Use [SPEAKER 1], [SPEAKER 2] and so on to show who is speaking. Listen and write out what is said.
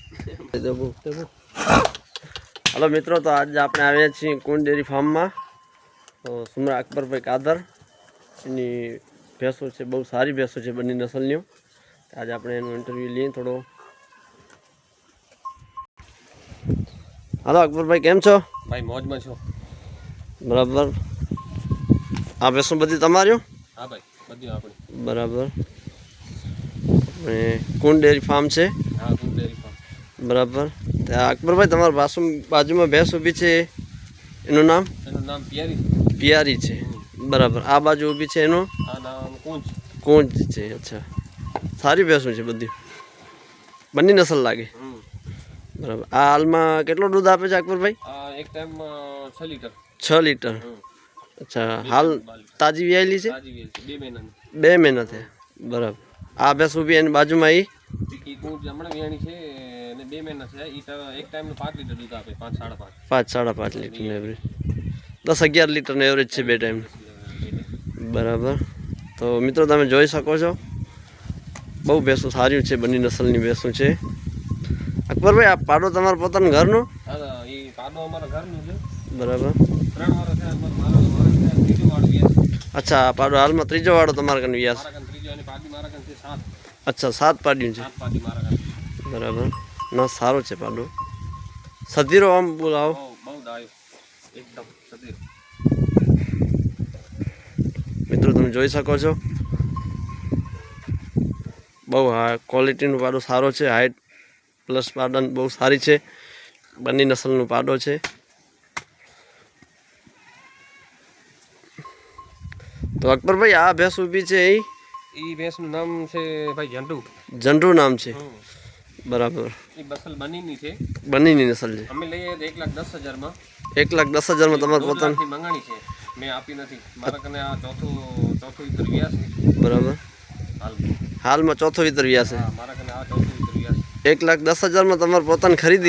[SPEAKER 1] Hello मित्रों, तो आज આપણે આવ્યા છીએ કુંડ ડેરી ફાર્મમાં। તો સુમરા અકબરભાઈ કાદર એની ભેંસો છે, બહુ સારી ભેંસો છે બંને નસલની। આજે આપણે એનો ઇન્ટરવ્યૂ લઈએ થોડો। हेलो अकबरभाई, केम छो
[SPEAKER 2] भाई? मौज में छो।
[SPEAKER 1] बराबर। आ भैंसो बधी तमारी?
[SPEAKER 2] हाँ भाई, बधी आपणी।
[SPEAKER 1] बराबर। कौन डेरी फार्म है?
[SPEAKER 2] हाँ, कौन डेरी फार्म।
[SPEAKER 1] बराबर। अकबरभाई, तमार बाजू में भैंस ऊभी है, एनु नाम?
[SPEAKER 2] एनु नाम पियारी।
[SPEAKER 1] पियारी है। बराबर। आ बाजू ऊभी है, एनु?
[SPEAKER 2] आ नाम कूंज।
[SPEAKER 1] कूंज है। अच्छा, सारी भैंसों है बधी, बन्नी नस्ल लागे। बराबर। आ हाल में केटलो दूध आपे छे अकबरभाई?
[SPEAKER 2] एक टाइम 6 लीटर।
[SPEAKER 1] 6 लीटर। अच्छा, हाल ताजी व्यायली है?
[SPEAKER 2] ताजी व्यायली 2 महीना।
[SPEAKER 1] 2 महीना थे। बराबर। आ भैंस ऊभी एनी बाजू में आई?
[SPEAKER 2] ई कूंज हमणे व्याणी छे ने 2 महीना छे। ई एक टाइम 5 लीटर दूध आपे। 5 5.5।
[SPEAKER 1] 5 लीटर ने एवरेज 10-11 लीटर ने एवरेज है 2 टाइम। बराबर। तो मित्रों, तमे जोई सको छो बहु भैंसों सारी है, बनी नस्लनी भैंसों है। अकबर भाई, आप पाडो तमारा पोताना घरनो?
[SPEAKER 2] हां, ई पाडो अमारा घरनो छे।
[SPEAKER 1] बराबर।
[SPEAKER 2] 3 वर्ष है मारो त्रीजो वाड़ो व्यास।
[SPEAKER 1] अच्छा, पाडो हाल में त्रीजो वाड़ो तमारा कन व्यास?
[SPEAKER 2] मारा कन त्रीजो અને પાડી મારા કન છે 7।
[SPEAKER 1] अच्छा, 7 पाड्યું છે।
[SPEAKER 2] 7 પાડી મારા કન।
[SPEAKER 1] बराबर। ना सारो છે पाडो, सधीरो आम बोलाओ।
[SPEAKER 2] બહુ દાયો એકદમ સધીર।
[SPEAKER 1] मित्रों, તમે જોઈ શકો છો बहु क्वॉलिटीનું પાડો સારો છે। हाइट प्लस पाडन बहु सारी है, बन्नी नस्लનો पाडो है। तो अकबर भाई, आ भैंस ऊभी है ई
[SPEAKER 2] ભેંસનું નામ છે ભાઈ ઝંડુ।
[SPEAKER 1] झंडू नाम है। बराबर।
[SPEAKER 2] એ બસલ બનીની છે।
[SPEAKER 1] बनीनी नस्ल है।
[SPEAKER 2] અમે લઈએ 1,10,000 માં।
[SPEAKER 1] 1,10,000 में तमारे पोताना
[SPEAKER 2] મંગાણી છે, મેં આપી નથી। મારા કને આ ચોથું ઈતર વ્યાસ છે।
[SPEAKER 1] बराबर। हाल में चौथो वीतर व्यास है।
[SPEAKER 2] મારા કને આ ચોથું ઈતર વ્યાસ।
[SPEAKER 1] 1,10,000 में तमारे पोताने खरीदी